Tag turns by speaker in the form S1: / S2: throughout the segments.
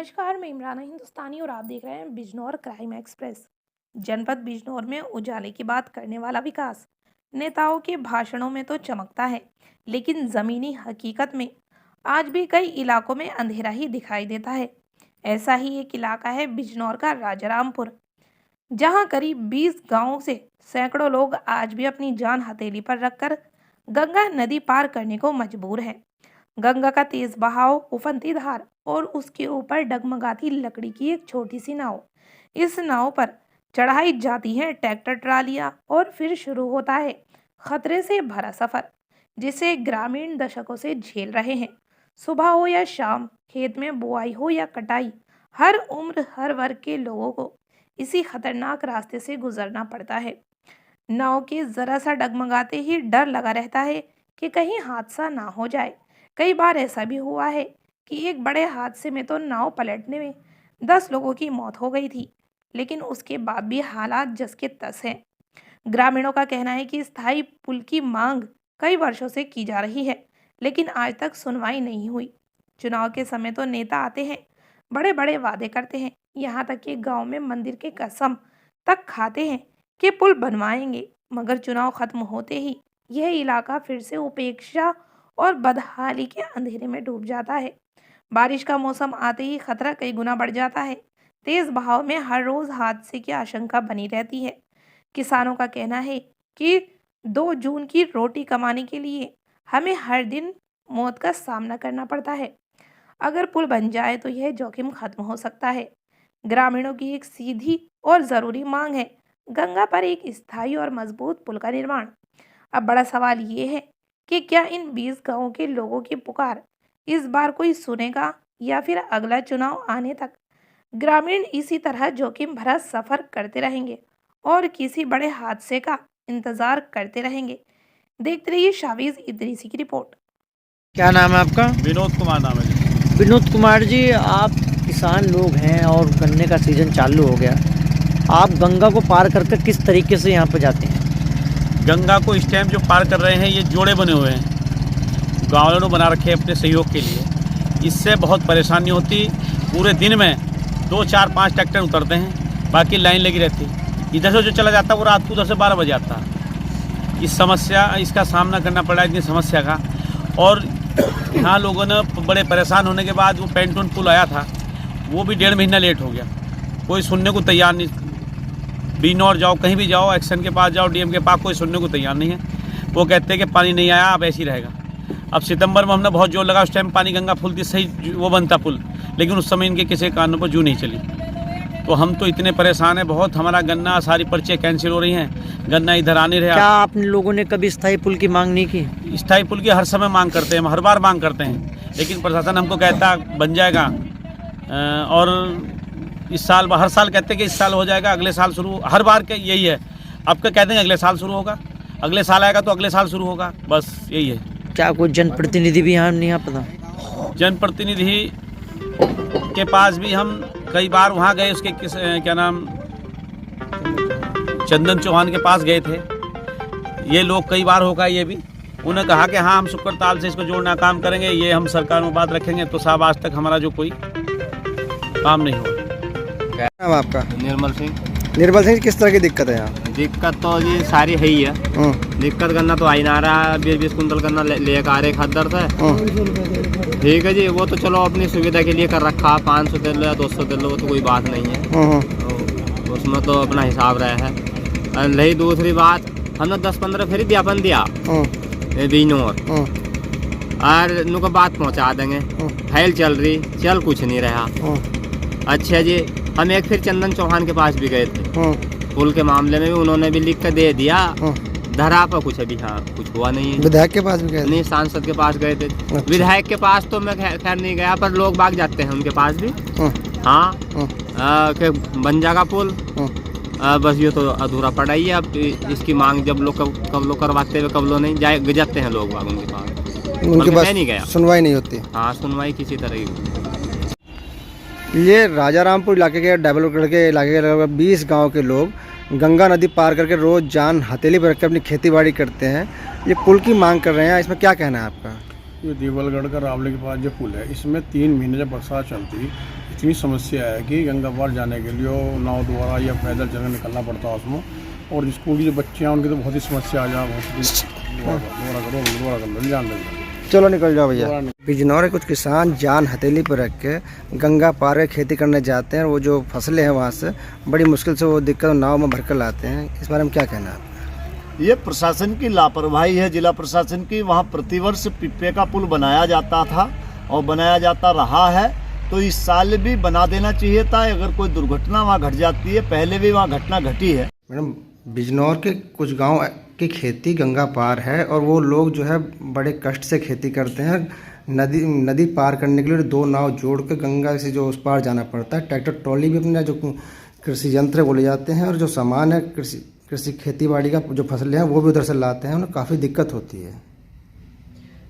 S1: नमस्कार, मैं इमराना हिंदुस्तानी और आप देख रहे हैं बिजनौर क्राइम एक्सप्रेस। जनपद बिजनौर में उजाले की बात करने वाला विकास नेताओं के भाषणों में तो चमकता है, लेकिन जमीनी हकीकत में आज भी कई इलाकों में अंधेरा ही दिखाई देता है। ऐसा ही एक इलाका है बिजनौर का राजारामपुर, जहां करीब 20 गांवों से सैकड़ों लोग आज भी अपनी जान हथेली पर रखकर गंगा नदी पार करने को मजबूर हैं। गंगा का तेज बहाव, उफनती धार और उसके ऊपर डगमगाती लकड़ी की एक छोटी सी नाव। इस नाव पर चढ़ाई जाती है ट्रैक्टर ट्रालियां और फिर शुरू होता है खतरे से भरा सफर, जिसे ग्रामीण दशकों से झेल रहे हैं। सुबह हो या शाम, खेत में बुआई हो या कटाई, हर उम्र हर वर्ग के लोगों को इसी खतरनाक रास्ते से गुजरना पड़ता है। नाव के जरा सा डगमगाते ही डर लगा रहता है कि कहीं हादसा ना हो जाए। कई बार ऐसा भी हुआ है कि एक बड़े हादसे में तो नाव पलटने में 10 लोगों की मौत हो गई थी, लेकिन उसके बाद भी हालात जस के तस हैं। ग्रामीणों का कहना है कि स्थायी पुल की मांग कई वर्षों से की जा रही है, लेकिन आज तक सुनवाई नहीं हुई। चुनाव के समय तो नेता आते हैं, बड़े बड़े वादे करते हैं, यहाँ तक कि गांव में मंदिर की कसम तक खाते हैं कि पुल बनवाएंगे, मगर चुनाव खत्म होते ही यह इलाका फिर से उपेक्षा और बदहाली के अंधेरे में डूब जाता है। बारिश का मौसम आते ही खतरा कई गुना बढ़ जाता है। तेज बहाव में हर रोज हादसे की आशंका बनी रहती है। किसानों का कहना है कि 2 जून की रोटी कमाने के लिए हमें हर दिन मौत का सामना करना पड़ता है। अगर पुल बन जाए तो यह जोखिम खत्म हो सकता है। ग्रामीणों की एक सीधी और ज़रूरी मांग है गंगा पर एक स्थायी और मजबूत पुल का निर्माण। अब बड़ा सवाल ये है कि क्या इन 20 गांवों के लोगों की पुकार इस बार कोई सुनेगा, या फिर अगला चुनाव आने तक ग्रामीण इसी तरह जोखिम भरा सफर करते रहेंगे और किसी बड़े हादसे का इंतजार करते रहेंगे। देखते रहिए शावीज इदरीसी की रिपोर्ट।
S2: क्या नाम है आपका?
S3: विनोद कुमार नाम है जी।
S2: विनोद कुमार जी, आप किसान लोग हैं और गन्ने का सीजन चालू हो गया। आप गंगा को पार करके किस तरीके से यहाँ पर जाते हैं?
S3: गंगा को इस टाइम जो पार कर रहे हैं, ये जोड़े बने हुए हैं, गाँव वालों ने बना रखे हैं अपने सहयोग के लिए। इससे बहुत परेशानी होती। पूरे दिन में 2, 4, 5 ट्रैक्टर उतरते हैं, बाकी लाइन लगी रहती। इधर से जो चला जाता है वो रात को उधर से 12 बजे आता है। इस समस्या इसका सामना करना पड़ा, इतनी समस्या का। और यहाँ लोगों ने बड़े परेशान होने के बाद वो पेंटून पुल आया था, वो भी 1.5 महीना लेट हो गया। कोई सुनने को तैयार नहीं। बिजनौर जाओ, कहीं भी जाओ, एक्शन के पास जाओ, डीएम के पास, कोई सुनने को तैयार नहीं है। वो कहते हैं कि पानी नहीं आया, अब ऐसे ही रहेगा। अब सितंबर में हमने बहुत जोर लगा, उस टाइम पानी गंगा फुल थी, सही वो बनता पुल, लेकिन उस समय इनके किसी कारणों पर जू नहीं चली। तो हम तो इतने परेशान हैं बहुत। हमारा गन्ना सारी पर्चियाँ कैंसिल हो रही हैं, गन्ना इधर आ नहीं रहा।
S2: क्या आप लोगों ने कभी स्थायी पुल की मांग नहीं की?
S3: स्थायी पुल की हर समय मांग करते हैं, हम हर बार मांग करते हैं, लेकिन प्रशासन हमको कहता बन जाएगा। और इस साल हर साल कहते हैं कि इस साल हो जाएगा, अगले साल शुरू, हर बार के यही है। अब क्या कहते हैं अगले साल शुरू होगा, अगले साल आएगा तो अगले साल शुरू होगा, बस यही है।
S2: क्या कोई जनप्रतिनिधि भी यहाँ नहीं आ पता?
S3: जनप्रतिनिधि के पास भी हम कई बार वहाँ गए, उसके क्या नाम, चंदन चौहान के पास गए थे। ये लोग कई बार होगा, ये भी उन्हें कहा कि हाँ हम शुक्र ताल से इसको जोड़ना काम करेंगे, ये हम सरकार में बात रखेंगे। तो साहब आज तक हमारा जो कोई काम नहीं हुआ।
S4: क्या नाम आपका?
S5: निर्मल सिंह।
S4: निर्मल सिंह, किस तरह की दिक्कत है यहाँ?
S5: दिक्कत तो जी सारी है ही है। दिक्कत करना तो आई ना रहा, 20-20 कुंटल करना ले आ रहे खद्दर से। ठीक है जी, वो तो चलो अपनी सुविधा के लिए कर रखा, 500 दे लो या 200 दे लो, वो तो कोई बात नहीं है। उसमें तो अपना हिसाब रहा है। रही दूसरी बात, हमने 10-15 फेरी ज्ञापन दिया बिजनौर, और नुको बात पहुँचा देंगे, फाइल चल रही, चल कुछ नहीं रहा। अच्छा जी, हम एक फिर चंदन चौहान के पास भी गए थे, पुल के मामले में भी उन्होंने भी लिख कर दे दिया, धरा पर कुछ अभी हाँ कुछ हुआ नहीं है।
S4: विधायक के पास भी गए?
S5: नहीं, सांसद के पास गए थे। विधायक के पास तो मैं खैर नहीं गया, पर लोग बाग जाते हैं उनके पास भी। हाँ, कि बन जाएगा पुल। बस ये तो अधूरा पड़ा ही है। अब इसकी मांग जब लोग कब लोग करवाते हुए कब लोग नहीं जाते हैं लोग बाग उनके पास नहीं गया।
S4: सुनवाई नहीं होती।
S5: हाँ, सुनवाई किसी तरह की।
S4: ये राजारामपुर इलाके के डेवलपर के इलाके के लगभग 20 गांव के लोग गंगा नदी पार करके रोज जान हथेली पर रखकर अपनी खेती करते हैं। ये पुल की मांग कर रहे हैं, इसमें क्या कहना है आपका?
S6: ये देवलगढ़ का रावले के पास जो पुल है, इसमें 3 महीने जब बरसात चलती इतनी समस्या है कि गंगा पार जाने के लिए नाव द्वारा या पैदल चलकर निकलना पड़ता है उसमें। और स्कूल की जो बच्चे हैं उनकी तो बहुत ही समस्या आ जा जान लग
S4: चलो निकल जाओ भैया। बिजनौर के कुछ किसान जान हथेली पर रख के गंगा पार के खेती करने जाते हैं और वो जो फसलें हैं वहाँ से बड़ी मुश्किल से वो दिक्कत नाव में भरकर लाते हैं। इस बारे में क्या कहना है?
S7: ये प्रशासन की लापरवाही है, जिला प्रशासन की। वहाँ प्रतिवर्ष पिप्पे का पुल बनाया जाता था और बनाया जाता रहा है, तो इस साल भी बना देना चाहिए था। अगर कोई दुर्घटना वहाँ घट जाती है, पहले भी वहाँ घटना घटी है।
S4: मैडम, बिजनौर के कुछ गांव की खेती गंगा पार है और वो लोग जो है बड़े कष्ट से खेती करते हैं। नदी पार करने के लिए 2 नाव जोड़ के गंगा से जो उस पार जाना पड़ता है। ट्रैक्टर ट्रॉली भी अपने जो कृषि यंत्र वो ले जाते हैं और जो सामान है कृषि खेती बाड़ी का जो फसलें हैं वो भी उधर से लाते हैं। उन्हें काफ़ी दिक्कत होती है।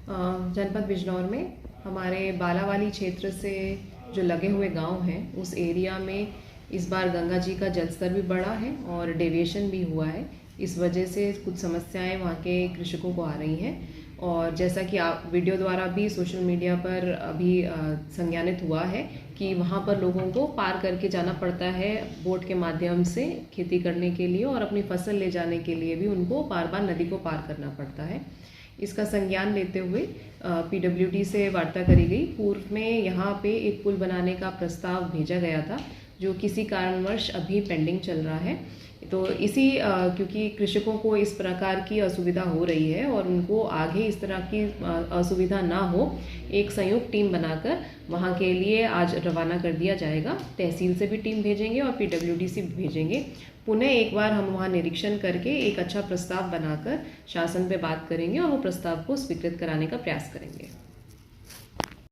S8: जनपद बिजनौर में हमारे बालावाली क्षेत्र से जो लगे हुए गांव हैं उस एरिया में इस बार गंगा जी का जलस्तर भी बढ़ा है और डेविएशन भी हुआ है। इस वजह से कुछ समस्याएं वहाँ के कृषकों को आ रही हैं। और जैसा कि आप वीडियो द्वारा भी सोशल मीडिया पर अभी संज्ञानित हुआ है कि वहाँ पर लोगों को पार करके जाना पड़ता है बोट के माध्यम से खेती करने के लिए, और अपनी फसल ले जाने के लिए भी उनको बार बार नदी को पार करना पड़ता है। इसका संज्ञान लेते हुए PWD से वार्ता करी गई। पूर्व में यहाँ पे एक पुल बनाने का प्रस्ताव भेजा गया था जो किसी कारणवश अभी पेंडिंग चल रहा है। तो इसी क्योंकि कृषकों को इस प्रकार की असुविधा हो रही है और उनको आगे इस तरह की असुविधा ना हो, एक संयुक्त टीम बनाकर वहाँ के लिए आज रवाना कर दिया जाएगा। तहसील से भी टीम भेजेंगे और PWD से भी भेजेंगे। पुनः एक बार हम वहाँ निरीक्षण करके एक अच्छा प्रस्ताव बनाकर शासन पे बात करेंगे और वो प्रस्ताव को स्वीकृत कराने का प्रयास करेंगे।